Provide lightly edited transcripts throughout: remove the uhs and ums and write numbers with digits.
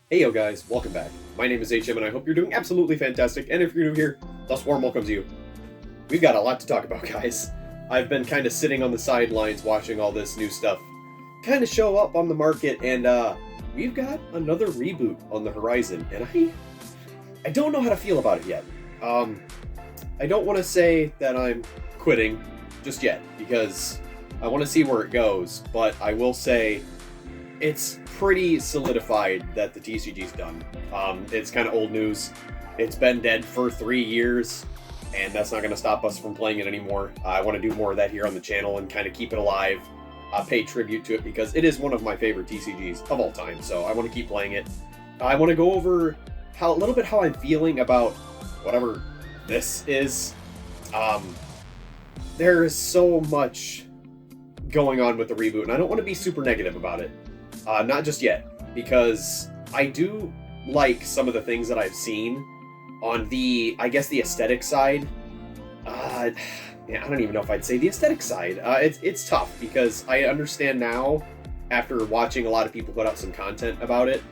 Heyo guys, welcome back. My name is HM and I hope you're doing absolutely fantastic, and if you're new here, thus warm welcome to you. We've got a lot to talk about, guys. I've been kind of sitting on the sidelines watching all this new stuff kind of show up on the market, and we've got another reboot on the horizon, and I don't know how to feel about it yet. I don't want to say that I'm quitting just yet, because I want to see where it goes, but I will say it's pretty solidified that the TCG's done. It's kind of old news. It's been dead for 3 years, and that's not going to stop us from playing it anymore. I want to do more of that here on the channel and kind of keep it alive, pay tribute to it, because it is one of my favorite TCGs of all time, so I want to keep playing it. I want to go over a little bit how I'm feeling about whatever this is. There is so much going on with the reboot, and I don't want to be super negative about it. Not just yet, because I do like some of the things that I've seen on the, I guess, the aesthetic side. Yeah, I don't even know if I'd say the aesthetic side. It's tough, because I understand now, after watching a lot of people put out some content about it,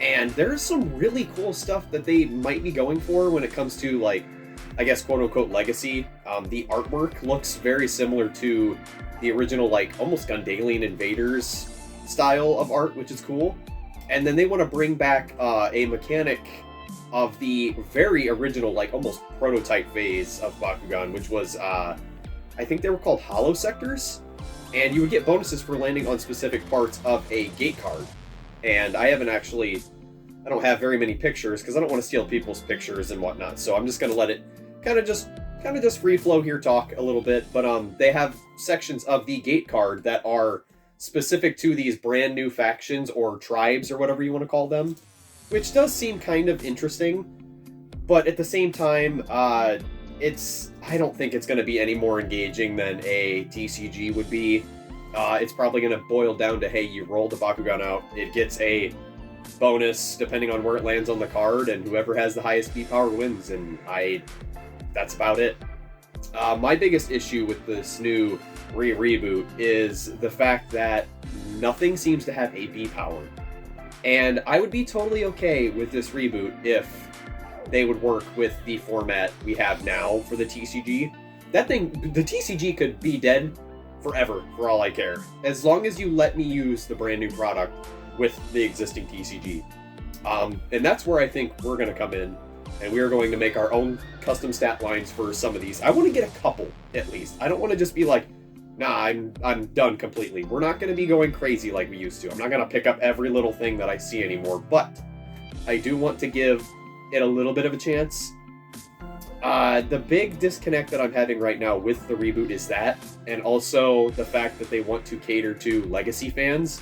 and there's some really cool stuff that they might be going for when it comes to, like, I guess, quote-unquote legacy. The artwork looks very similar to the original, like, almost Gundalian Invaders style of art, which is cool. And then they want to bring back a mechanic of the very original, like, almost prototype phase of Bakugan, which was, I think they were called Hollow Sectors, and you would get bonuses for landing on specific parts of a gate card. And I don't have very many pictures, because I don't want to steal people's pictures and whatnot, so I'm just going to let it kind of just free flow here, talk a little bit. But they have sections of the gate card that are specific to these brand new factions or tribes or whatever you want to call them, which does seem kind of interesting. But at the same time, I don't think it's going to be any more engaging than a TCG would be. It's probably going to boil down to, hey, you roll the Bakugan out, it gets a bonus depending on where it lands on the card, and whoever has the highest B power wins, and that's about it. My biggest issue with this new Re-Reboot is the fact that nothing seems to have a B power. And I would be totally okay with this reboot if they would work with the format we have now for the TCG. The TCG could be dead forever for all I care, as long as you let me use the brand new product with the existing TCG. And that's where I think we're going to come in, and we are going to make our own custom stat lines for some of these. I want to get a couple, at least. I don't want to just be like, nah, I'm done completely. We're not going to be going crazy like we used to. I'm not going to pick up every little thing that I see anymore, but I do want to give it a little bit of a chance. The big disconnect that I'm having right now with the reboot is that, and also the fact that they want to cater to legacy fans.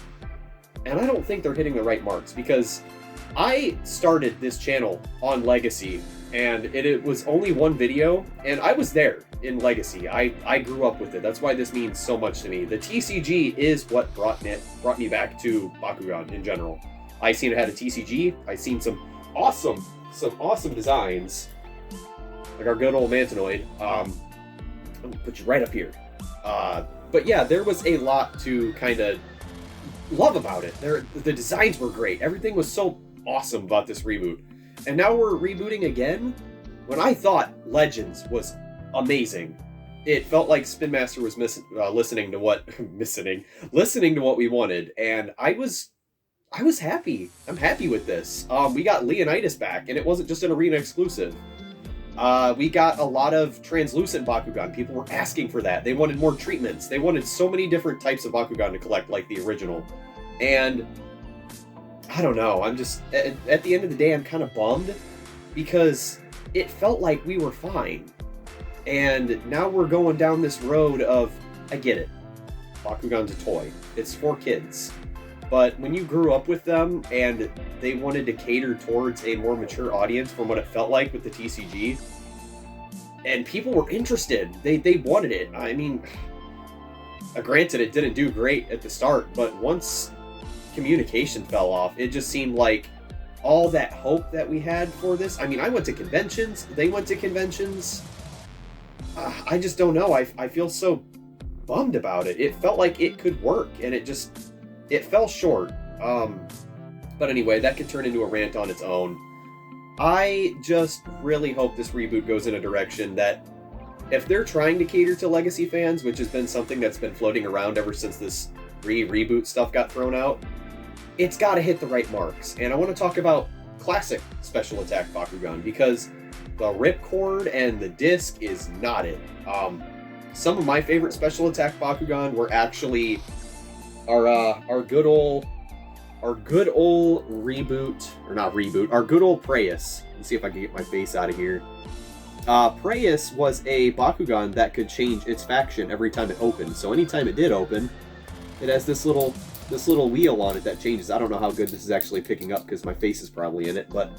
And I don't think they're hitting the right marks, because I started this channel on Legacy, and it was only one video, and I was there in Legacy. I grew up with it. That's why this means so much to me. The TCG is what brought me back to Bakugan in general. I seen it had a TCG. I seen some awesome designs, like our good old Mantanoid. I'm gonna put you right up here. But yeah, there was a lot to kind of love about it. The designs were great. Everything was so awesome about this reboot. And now we're rebooting again, when I thought Legends was amazing. It felt like Spin Master was listening to what we wanted, and I was happy. I'm happy with this. We got Leonidas back, and it wasn't just an arena exclusive. We got a lot of translucent Bakugan. People were asking for that. They wanted more treatments. They wanted so many different types of Bakugan to collect, like the original. And I don't know. I'm just, at the end of the day, I'm kind of bummed, because it felt like we were fine. And now we're going down this road of, I get it. Bakugan's a toy. It's for kids. But when you grew up with them and they wanted to cater towards a more mature audience from what it felt like with the TCG, and people were interested, they wanted it. I mean, granted, it didn't do great at the start, but once communication fell off, it just seemed like all that hope that we had for this. I mean, I went to conventions, they went to conventions. I just don't know. I feel so bummed about it. It felt like it could work, and it fell short. But anyway, that could turn into a rant on its own. I just really hope this reboot goes in a direction that, if they're trying to cater to legacy fans, which has been something that's been floating around ever since this Re-Reboot stuff got thrown out, it's got to hit the right marks. And I want to talk about classic special attack Bakugan, because the ripcord and the disc is not it. Some of my favorite special attack Bakugan were actually our good old reboot, or not reboot, our good old Preyas. Let's see if I can get my face out of here. Preyas was a Bakugan that could change its faction every time it opened. So anytime it did open, it has this little wheel on it that changes. I don't know how good this is actually picking up because my face is probably in it, but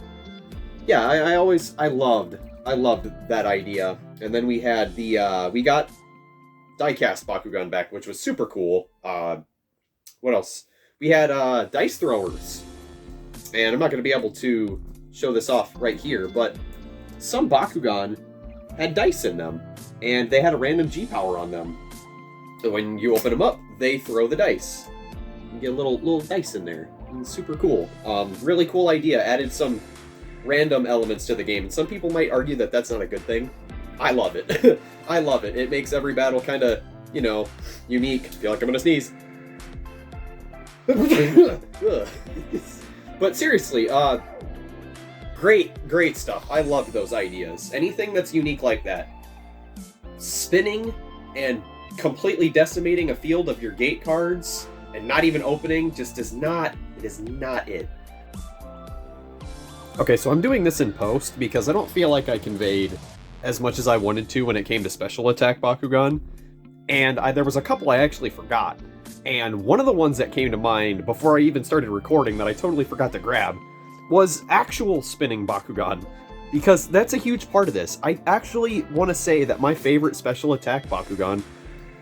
yeah, I loved that idea. And then we had we got diecast Bakugan back, which was super cool. What else? We had dice throwers, and I'm not going to be able to show this off right here, but some Bakugan had dice in them, and they had a random G-power on them. So when you open them up, they throw the dice. You get a little dice in there. It's super cool. Really cool idea. Added some random elements to the game. And some people might argue that that's not a good thing. I love it. I love it. It makes every battle kind of, unique. I feel like I'm gonna sneeze. But seriously, great stuff. I loved those ideas. Anything that's unique like that. Spinning and completely decimating a field of your gate cards and not even opening just is not it. Okay, so I'm doing this in post because I don't feel like I conveyed as much as I wanted to when it came to special attack Bakugan. And there was a couple I actually forgot. And one of the ones that came to mind before I even started recording that I totally forgot to grab was actual spinning Bakugan, because that's a huge part of this. I actually want to say that my favorite special attack Bakugan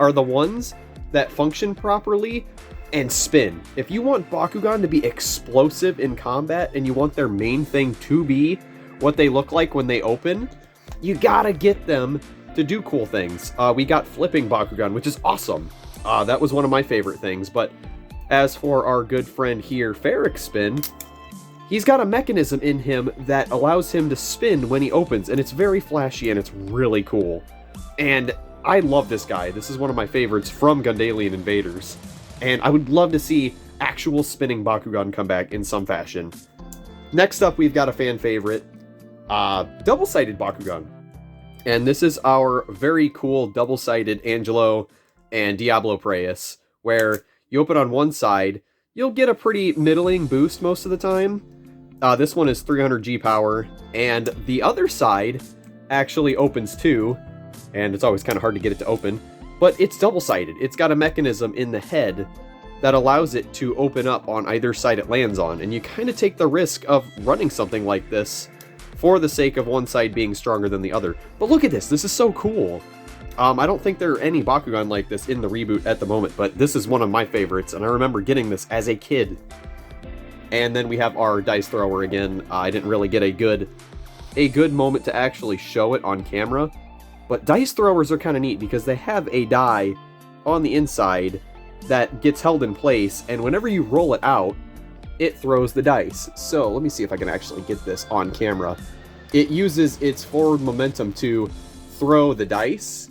are the ones that function properly and spin. If you want Bakugan to be explosive in combat and you want their main thing to be what they look like when they open, you gotta get them to do cool things. We got flipping Bakugan, which is awesome. That was one of my favorite things. But as for our good friend here, Ferric Spin, he's got a mechanism in him that allows him to spin when he opens, and it's very flashy and it's really cool. And I love this guy. This is one of my favorites from Gundalian Invaders. And I would love to see actual spinning Bakugan come back in some fashion. Next up, we've got a fan favorite, double-sided Bakugan. And this is our very cool double-sided Angelo and Diablo Preyas, where you open on one side, you'll get a pretty middling boost most of the time. This one is 300 G-power, and the other side actually opens too, and it's always kind of hard to get it to open, but it's double-sided. It's got a mechanism in the head that allows it to open up on either side it lands on, and you kind of take the risk of running something like this for the sake of one side being stronger than the other. But look at this. This is so cool. I don't think there are any Bakugan like this in the reboot at the moment, but this is one of my favorites, and I remember getting this as a kid. And then we have our dice thrower again. I didn't really get a good moment to actually show it on camera, but dice throwers are kind of neat because they have a die on the inside that gets held in place, and whenever you roll it out, it throws the dice. So let me see if I can actually get this on camera. It uses its forward momentum to throw the dice,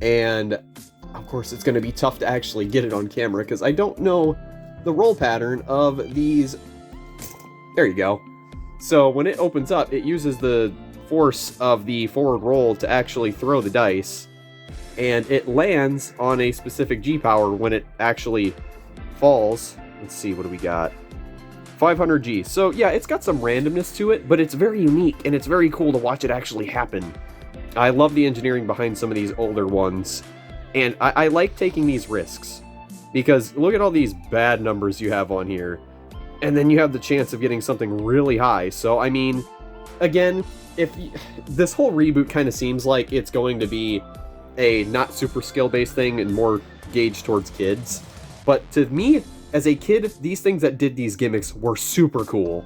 and of course it's going to be tough to actually get it on camera because I don't know the roll pattern of these. There you go. So when it opens up, it uses the force of the forward roll to actually throw the dice, and it lands on a specific G-power when it actually falls. Let's see, what do we got? 500 G. So yeah, it's got some randomness to it, but it's very unique, and it's very cool to watch it actually happen. I love the engineering behind some of these older ones, and I like taking these risks, because look at all these bad numbers you have on here, and then you have the chance of getting something really high. So I mean, again, this whole reboot kind of seems like it's going to be a not super skill-based thing and more gauged towards kids, but to me, as a kid, these things that did these gimmicks were super cool.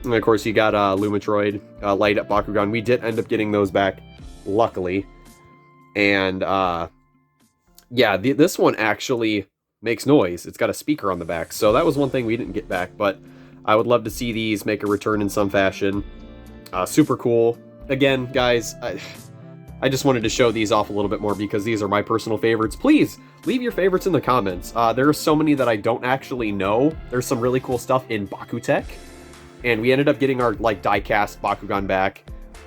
And of course, you got Lumitroid, Light Up Bakugan. We did end up getting those back, luckily. And yeah, this one actually makes noise. It's got a speaker on the back, so that was one thing we didn't get back. But I would love to see these make a return in some fashion. Super cool. Again, guys, I just wanted to show these off a little bit more because these are my personal favorites. Please, leave your favorites in the comments. There are so many that I don't actually know. There's some really cool stuff in Bakutech. And we ended up getting our, like, die-cast Bakugan back.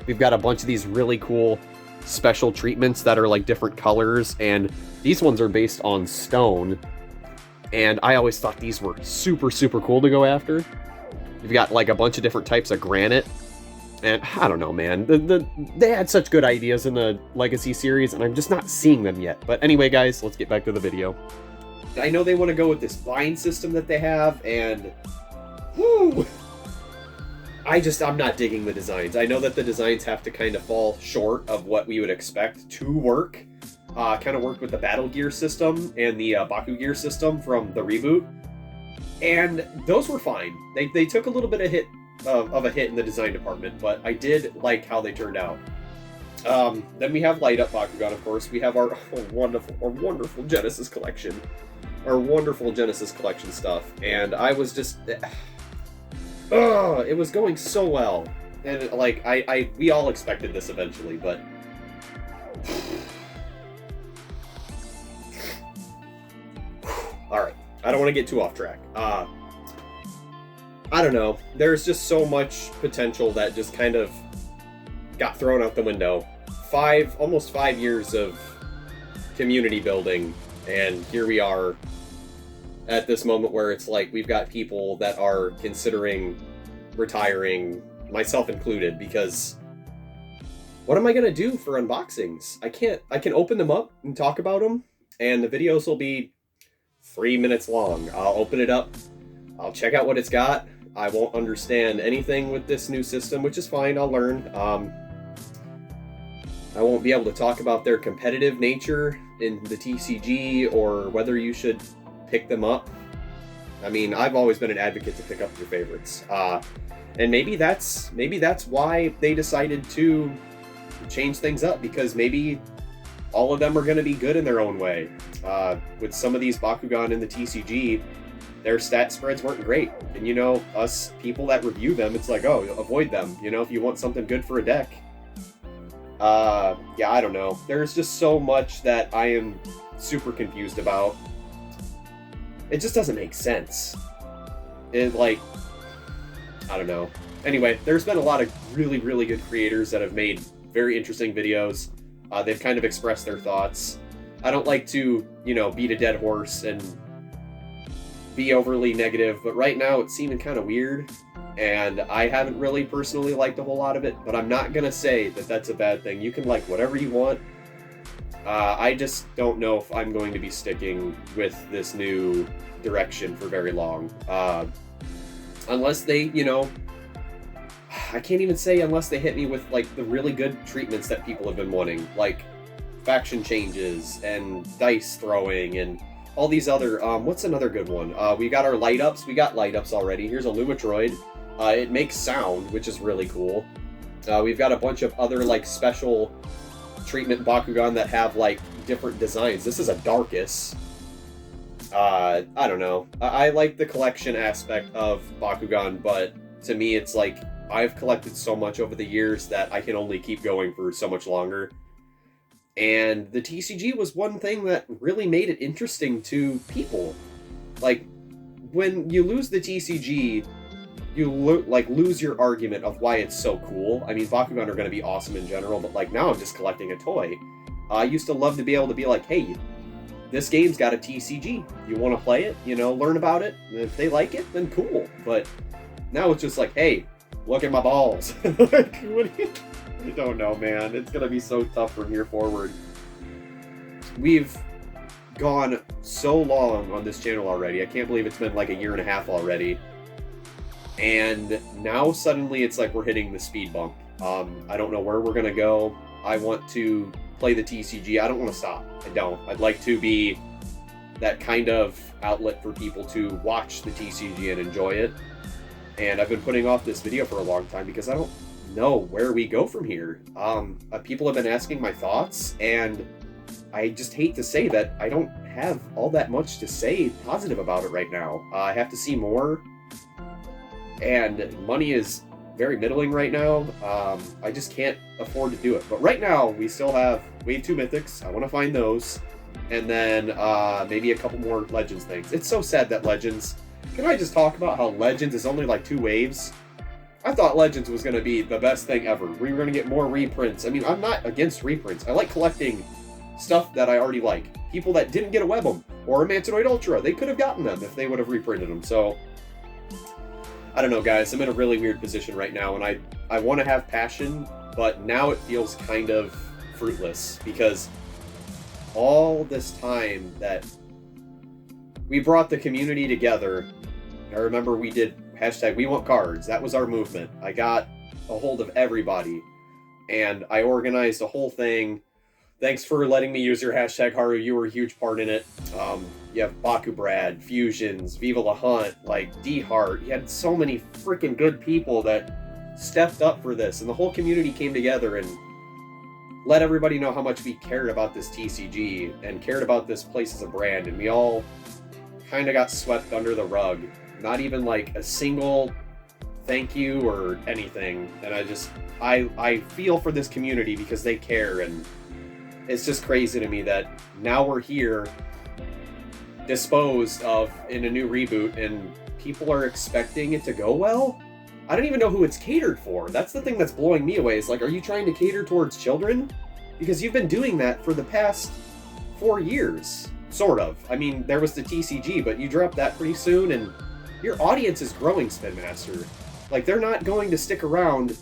We've got a bunch of these really cool special treatments that are, like, different colors. And these ones are based on stone. And I always thought these were super, super cool to go after. You've got, like, a bunch of different types of granite. And I don't know, man. They had such good ideas in the Legacy series, and I'm just not seeing them yet. But anyway, guys, let's get back to the video. I know they want to go with this vine system that they have, and whoo, I'm not digging the designs. I know that the designs have to kind of fall short of what we would expect to work. Kind of worked with the Battle Gear system and the Baku Gear system from the reboot, and those were fine. They took a little bit of a hit in the design department, but I did like how they turned out. Then we have Light Up Bakugan, of course. We have our wonderful Genesis collection. Our wonderful Genesis collection stuff. And I was just... it was going so well. And, like, we all expected this eventually, but... Alright, I don't want to get too off track. I don't know. There's just so much potential that just kind of got thrown out the window. Almost 5 years of community building, and here we are at this moment where it's like we've got people that are considering retiring, myself included, because what am I going to do for unboxings? I can open them up and talk about them, and the videos will be 3 minutes long. I'll open it up, I'll check out what it's got. I won't understand anything with this new system, which is fine, I'll learn. I won't be able to talk about their competitive nature in the TCG or whether you should pick them up. I mean, I've always been an advocate to pick up your favorites. And maybe that's why they decided to change things up, because maybe all of them are going to be good in their own way. With some of these Bakugan in the TCG, their stat spreads weren't great. And, you know, us people that review them, it's like, oh, avoid them. You know, if you want something good for a deck. Yeah, I don't know. There's just so much that I am super confused about. It just doesn't make sense. I don't know. Anyway, there's been a lot of really, really good creators that have made very interesting videos. They've kind of expressed their thoughts. I don't like to, you know, beat a dead horse and be overly negative, but right now it's seeming kind of weird, and I haven't really personally liked a whole lot of it, but I'm not gonna say that that's a bad thing. You can like whatever you want. I just don't know if I'm going to be sticking with this new direction for very long. Unless they, you know, I can't even say unless they hit me with like the really good treatments that people have been wanting, like faction changes and dice throwing and all these other, what's another good one? We got our light ups. We got light ups already. Here's a Lumitroid. It makes sound, which is really cool. We've got a bunch of other like special treatment Bakugan that have like different designs. This is a Darkus. I don't know. I like the collection aspect of Bakugan, but to me it's like I've collected so much over the years that I can only keep going for so much longer. And the TCG was one thing that really made it interesting to people. Like, when you lose the TCG, you lose your argument of why it's so cool. I mean, Bakugan are going to be awesome in general, but like now I'm just collecting a toy. I used to love to be able to be like, hey, this game's got a TCG. You want to play it? You know, learn about it. And if they like it, then cool. But now it's just like, hey, look at my balls. Like, what do you... I don't know, man. It's gonna be so tough from here forward. We've gone so long on this channel already. I can't believe it's been like a year and a half already. And now suddenly it's like we're hitting the speed bump. I don't know where we're gonna go. I want to play the TCG. I don't want to stop. I don't. I'd like to be that kind of outlet for people to watch the TCG and enjoy it. And I've been putting off this video for a long time because I don't know where we go from here. People have been asking my thoughts, and I just hate to say that I don't have all that much to say positive about it right now. I have to see more. and money is very middling right now. I just can't afford to do it. But right now, we still have Wave 2 Mythics. I want to find those. And then maybe a couple more Legends things. It's so sad that Legends... Can I just talk about how Legends is only like 2 waves? I thought Legends was going to be the best thing ever. We were going to get more reprints. I mean, I'm not against reprints. I like collecting stuff that I already like. People that didn't get a Web'em or a Mantinoid Ultra, they could have gotten them if they would have reprinted them. So, I don't know, guys. I'm in a really weird position right now, and I want to have passion, but now it feels kind of fruitless because all this time that we brought the community together, I remember we did hashtag We Want Cards. That was our movement. I got a hold of everybody, and I organized a whole thing. Thanks for letting me use your hashtag, Haru. You were a huge part in it. You have Baku Brad, Fusions, Viva La Hunt, like D-Heart. You had so many freaking good people that stepped up for this, and the whole community came together and let everybody know how much we cared about this TCG and cared about this place as a brand, and we all kind of got swept under the rug. Not even like a single thank you or anything. And I feel for this community because they care, and it's just crazy to me that now we're here disposed of in a new reboot and people are expecting it to go well. I don't even know who it's catered for. That's the thing that's blowing me away. It's like, are you trying to cater towards children? Because you've been doing that for the past 4 years, sort of. I mean, there was the TCG, but you dropped that pretty soon, and your audience is growing, Spin Master. Like, they're not going to stick around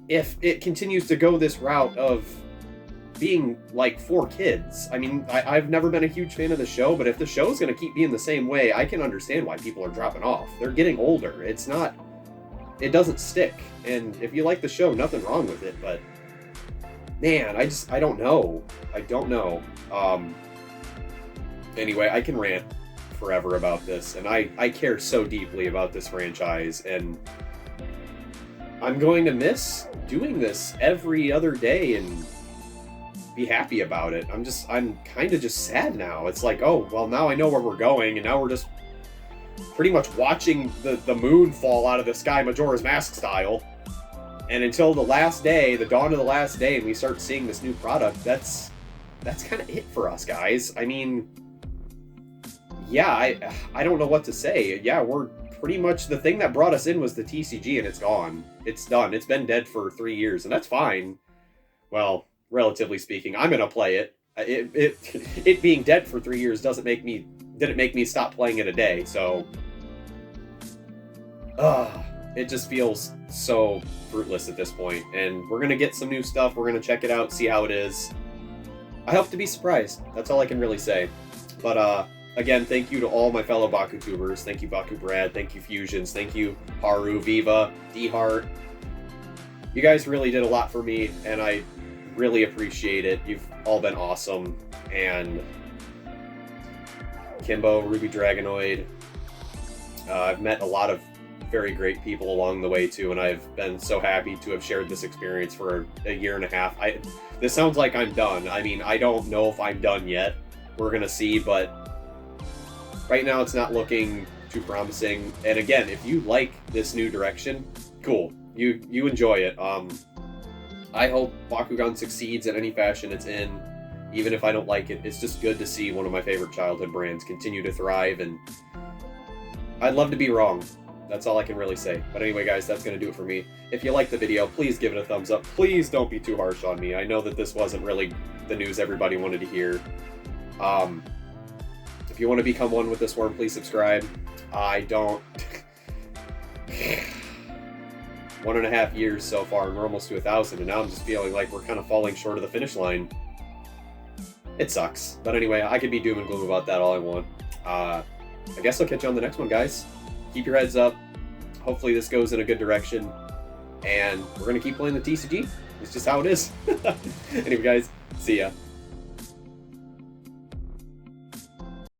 if it continues to go this route of being, like, for kids. I mean, I've never been a huge fan of the show, but if the show's going to keep being the same way, I can understand why people are dropping off. They're getting older. It doesn't stick. And if you like the show, nothing wrong with it, but man, I don't know. I don't know. Anyway, I can rant forever about this, and I care so deeply about this franchise, and I'm going to miss doing this every other day and be happy about it. I'm kind of just sad now. It's like, oh, well, now I know where we're going, and now we're just pretty much watching the moon fall out of the sky Majora's Mask style. And until the last day, the dawn of the last day, and we start seeing this new product, that's kind of it for us, guys. I mean, yeah, I don't know what to say. Yeah, we're pretty much, the thing that brought us in was the TCG, and it's gone. It's done. It's been dead for 3 years, and that's fine. Well, relatively speaking, I'm gonna play it. It being dead for 3 years didn't make me stop playing it a day. So, it just feels so fruitless at this point. And we're gonna get some new stuff. We're gonna check it out, see how it is. I hope to be surprised. That's all I can really say. But again, thank you to all my fellow BakuTubers. Thank you, Baku Brad. Thank you, Fusions. Thank you, Haru, Viva, D-Heart. You guys really did a lot for me, and I really appreciate it. You've all been awesome. And Kimbo, Ruby Dragonoid. I've met a lot of very great people along the way too, and I've been so happy to have shared this experience for a year and a half. This sounds like I'm done. I mean, I don't know if I'm done yet. We're gonna see, but right now it's not looking too promising. And again, if you like this new direction, cool. You enjoy it. I hope Bakugan succeeds in any fashion it's in, even if I don't like it. It's just good to see one of my favorite childhood brands continue to thrive, and I'd love to be wrong. That's all I can really say. But anyway, guys, that's going to do it for me. If you liked the video, please give it a thumbs up. Please don't be too harsh on me. I know that this wasn't really the news everybody wanted to hear. If you want to become one with this worm, please subscribe. I don't... 1.5 years so far, and we're almost to 1,000, and now I'm just feeling like we're kind of falling short of the finish line. It sucks. But anyway, I could be doom and gloom about that all I want. I guess I'll catch you on the next one, guys. Keep your heads up. Hopefully this goes in a good direction. And we're going to keep playing the TCG. It's just how it is. Anyway, guys, see ya.